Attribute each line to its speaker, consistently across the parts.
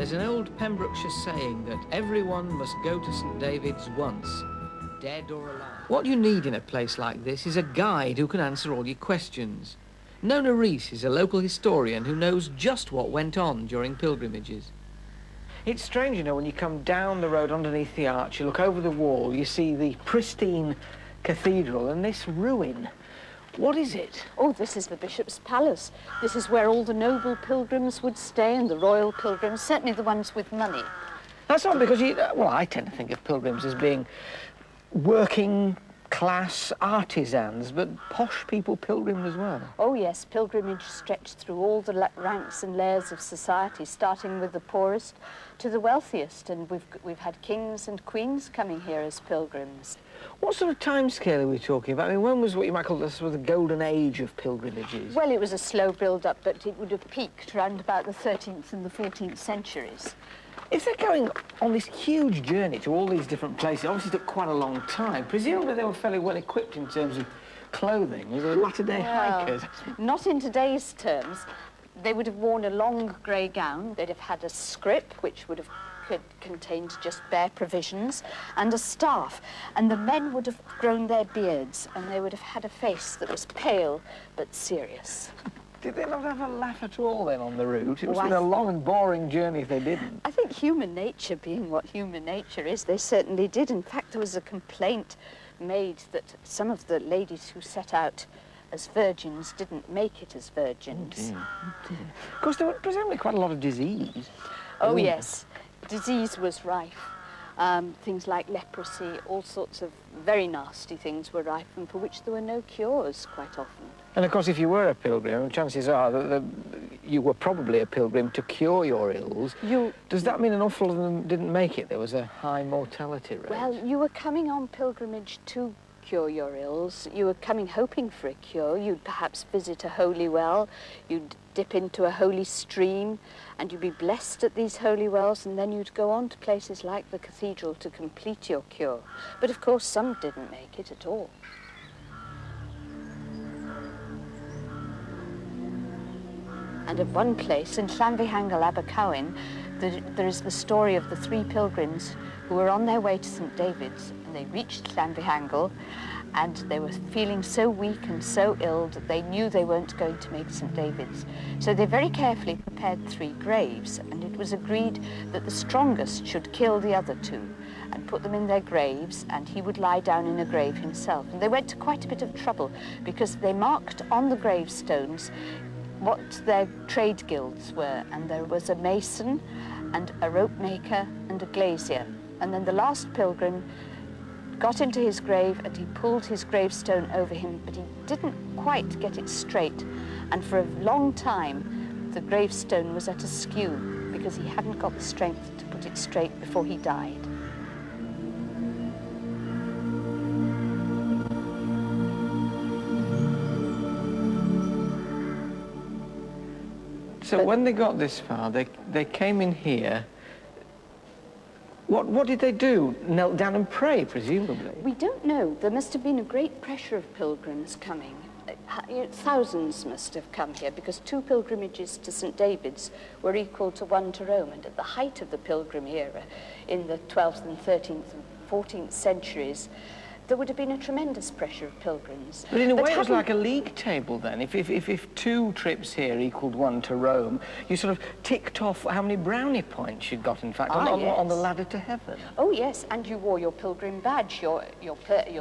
Speaker 1: There's an old Pembrokeshire saying that everyone must go to St Davids once, dead or alive. What you need in a place like this is a guide who can answer all your questions. Nona Rees is a local historian who knows just what went on during pilgrimages. It's strange, you know, when you come down the road underneath the arch, you look over the wall, you see the pristine cathedral and this ruin. What is it?
Speaker 2: Oh, this is the Bishop's Palace. This is where all the noble pilgrims would stay, and the royal pilgrims, certainly the ones with money.
Speaker 1: That's not because well, I tend to think of pilgrims as being working class artisans, but posh people pilgrim as well.
Speaker 2: Oh, yes, pilgrimage stretched through all the ranks and layers of society, starting with the poorest to the wealthiest, and we've had kings and queens coming here as pilgrims.
Speaker 1: What sort of time scale are we talking about? I mean, when was what you might call the sort of the golden age of pilgrimages?
Speaker 2: Well, it was a slow build-up, but it would have peaked around about the 13th and the 14th centuries.
Speaker 1: If they're going on this huge journey to all these different places, obviously took quite a long time. Presumably they were fairly well equipped in terms of clothing. They were latter-day hikers.
Speaker 2: Not in today's terms. They would have worn a long grey gown. They'd have had a scrip, which would have contained just bare provisions, and a staff. And the men would have grown their beards, and they would have had a face that was pale but serious.
Speaker 1: Did they not have a laugh at all then on the route? It was a long and boring journey if they didn't.
Speaker 2: I think human nature being what human nature is, they certainly did. In fact, there was a complaint made that some of the ladies who set out as virgins didn't make it as virgins.
Speaker 1: Oh dear. Of course, there was presumably quite a lot of disease.
Speaker 2: Oh, yes. Disease was rife. Things like leprosy, all sorts of very nasty things were rife, and for which there were no cures quite often.
Speaker 1: And of course, if you were a pilgrim, chances are that you were probably a pilgrim to cure your ills. Does that mean an awful lot of them didn't make it? There was a high mortality rate.
Speaker 2: Well, you were coming on pilgrimage to cure your ills. You were coming hoping for a cure. You'd perhaps visit a holy well, you'd dip into a holy stream, and you'd be blessed at these holy wells, and then you'd go on to places like the cathedral to complete your cure. But of course, some didn't make it at all. And at one place, in Llanfihangel, Abercowen, there is the story of the three pilgrims who were on their way to St Davids, and they reached Llanfihangel, and they were feeling so weak and so ill that they knew they weren't going to make St Davids. So they very carefully prepared 3 graves, and it was agreed that the strongest should kill the other 2 and put them in their graves, and he would lie down in a grave himself. And they went to quite a bit of trouble because they marked on the gravestones what their trade guilds were, and there was a mason and a rope maker and a glazier. And then the last pilgrim got into his grave and he pulled his gravestone over him, but he didn't quite get it straight. And for a long time, the gravestone was at askew because he hadn't got the strength to put it straight before he died.
Speaker 1: So when they got this far, they came in here. What did they do? Knelt down and pray, presumably?
Speaker 2: We don't know. There must have been a great pressure of pilgrims coming. Thousands must have come here because 2 pilgrimages to St Davids were equal to 1 to Rome. And at the height of the pilgrim era, in the 12th and 13th and 14th centuries, there would have been a tremendous pressure of pilgrims.
Speaker 1: But in a way, it was like a league table then. If 2 trips here equaled 1 to Rome, you sort of ticked off how many brownie points you'd got, in fact, on the ladder to heaven.
Speaker 2: Oh, yes, and you wore your pilgrim badge, your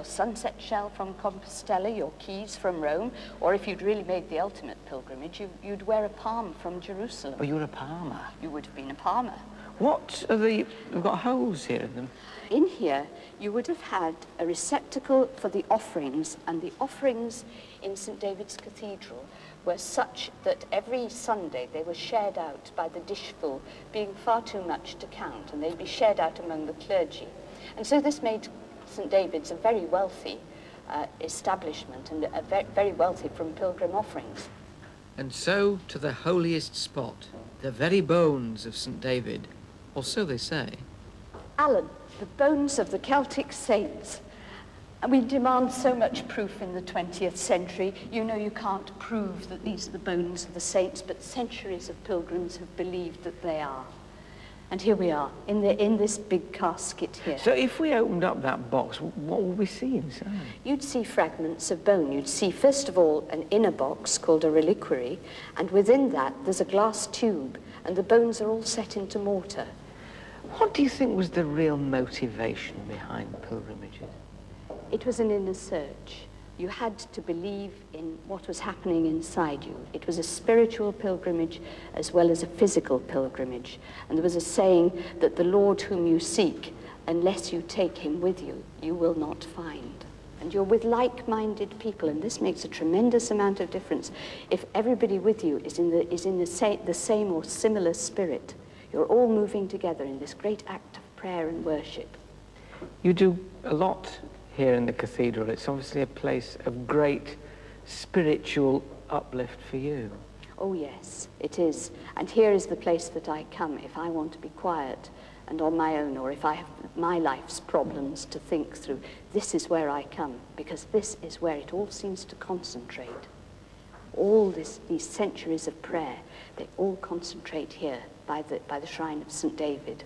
Speaker 2: sunset shell from Compostela, your keys from Rome, or if you'd really made the ultimate pilgrimage, you'd wear a palm from Jerusalem.
Speaker 1: Oh, you were a palmer?
Speaker 2: You would have been a palmer.
Speaker 1: What are we've got holes here in them.
Speaker 2: In here, you would have had a receptacle for the offerings, and the offerings in St Davids Cathedral were such that every Sunday they were shared out by the dishful, being far too much to count, and they'd be shared out among the clergy. And so this made St Davids a very wealthy establishment, and very wealthy from pilgrim offerings.
Speaker 1: And so to the holiest spot, the very bones of St David, or so they say.
Speaker 2: Alan, the bones of the Celtic saints. And we demand so much proof in the 20th century. You know, you can't prove that these are the bones of the saints, but centuries of pilgrims have believed that they are. And here we are, in this big casket here.
Speaker 1: So if we opened up that box, what would we see inside?
Speaker 2: You'd see fragments of bone. You'd see, first of all, an inner box called a reliquary, and within that there's a glass tube, and the bones are all set into mortar.
Speaker 1: What do you think was the real motivation behind pilgrimages?
Speaker 2: It was an inner search. You had to believe in what was happening inside you. It was a spiritual pilgrimage as well as a physical pilgrimage. And there was a saying that the Lord whom you seek, unless you take him with you, you will not find. And you're with like-minded people, and this makes a tremendous amount of difference. If everybody with you is in the same or similar spirit, you're all moving together in this great act of prayer and worship.
Speaker 1: You do a lot here in the cathedral. It's obviously a place of great spiritual uplift for you.
Speaker 2: Oh yes, it is. And here is the place that I come if I want to be quiet and on my own, or if I have my life's problems to think through. This is where I come, because this is where it all seems to concentrate. All these centuries of prayer, they all concentrate here by the shrine of St David.